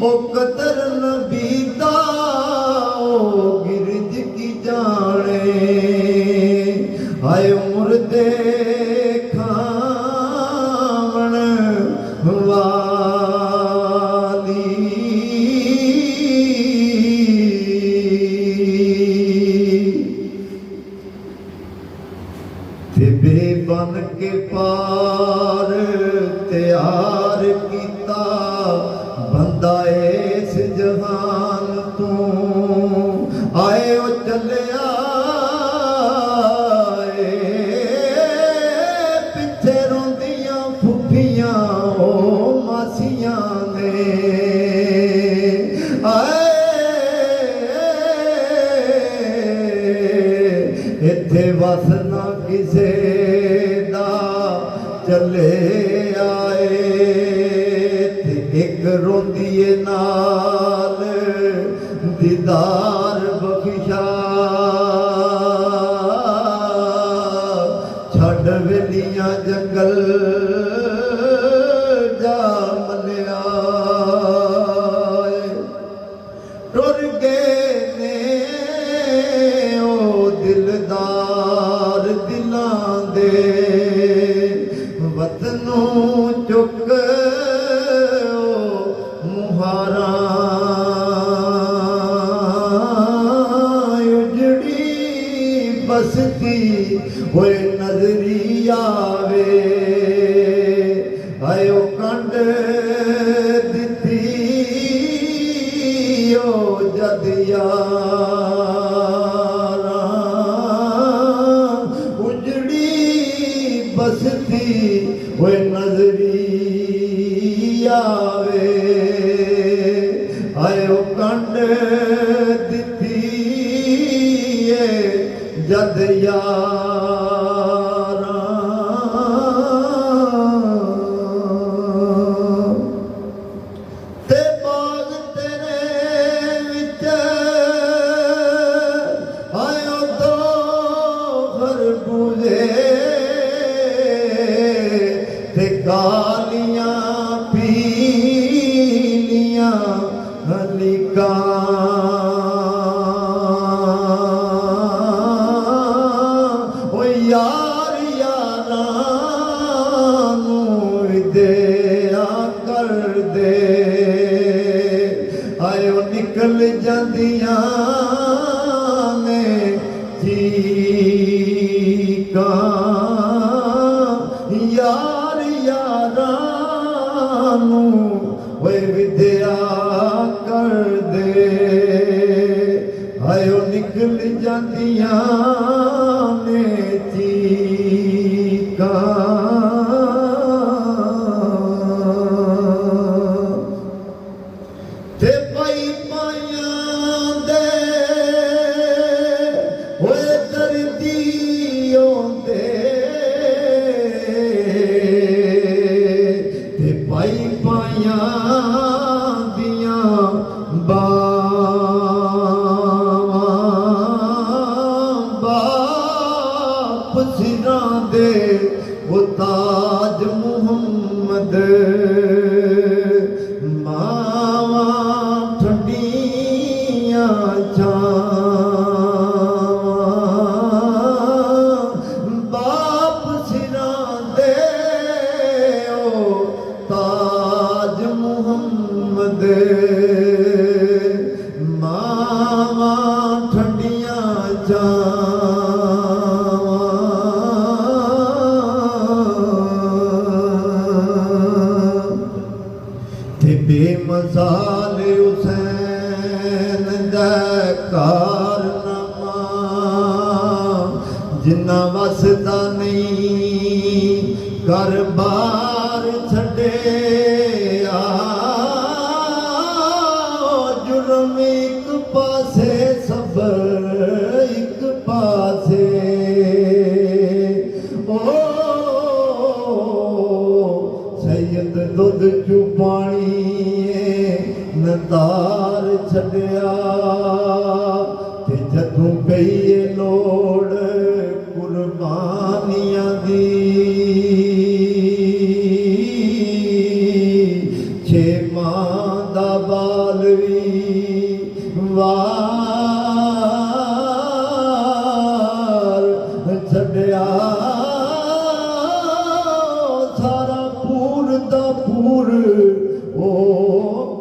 ओ कदर नबी दा ओ गिरज की जाने आए मुर्दे खावण वाली ते बेबन के पार तैयार किता बंदा इस जहान तू आए ओ चलिया पिछे रोंदियां फुफियां ओ मासियां ने इत्थे वसना किसे दा चले आए ते एक रोंदिए नाल दीदार बख्शा छड़ वेलियां जंगल जा मलिया टुर गए ने ओ दिलदार दिलां दे वतनों चुक मुहारा उजड़ी बसती होए नजरी आवे आयो कंड दिती ओ जद यारा उजड़ी बसती होए नजरी आवे आयो कंड दिती जद यारा ते बाग तेरे विच आयो दो खरबूजे ते कालियां पीलियां हलिकां ओ यार यारां नूं दिया कर दे आयो निकल जांदियां ने चीकां यार यारां नूं ओए विद्या कर दे आयो निकल जांदियां ने चीकां ते पाई पाइयां दे ओए दर्दी होंदे ते पाई पाइयां दियां बाप सिरां दे वो ताज मुहम्मद मावा ठंडियां छावां बाप सिरां दे ओ ताज मुहम्मद मावा ठंडियां छावां ते बेमसाल हुसैन दा कारनामा जिन्ना वसदा नहीं घर बार छड़े जुर्म एक पासे सबर एक पासे ओ सैयद दुध चू पानी नदार छड़िया ते जदों गई लोड़ कुर्बानियां दी छे मां दा वार छड़िया सारा पूर दा पूर ओ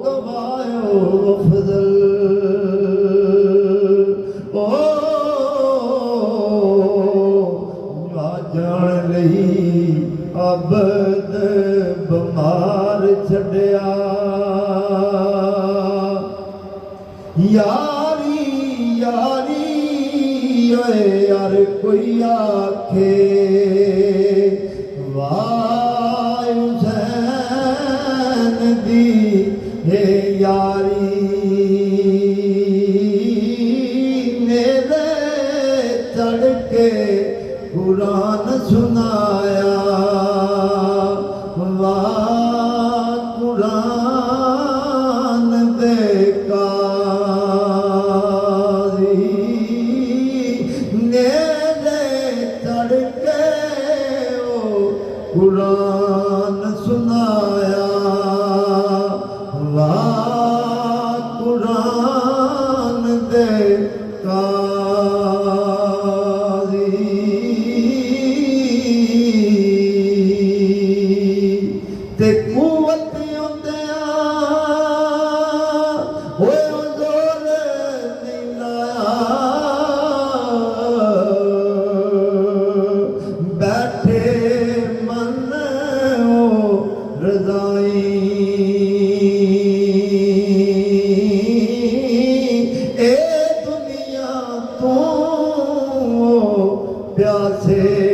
गवायो अफजल ओ जान लई अबद बमार छड़िया यारी यारी ओए यार कोई आखे वाह हुसैन दी हे यारी मेरे चढ़ के कुरान सुनाया वाह कुरान दे कुरान सुनाया वाह कुरान दे काज़ी ते कुवत होंदिया होए जोर नहीं लाया बैठे रज़ाई ए दुनिया तो प्यासे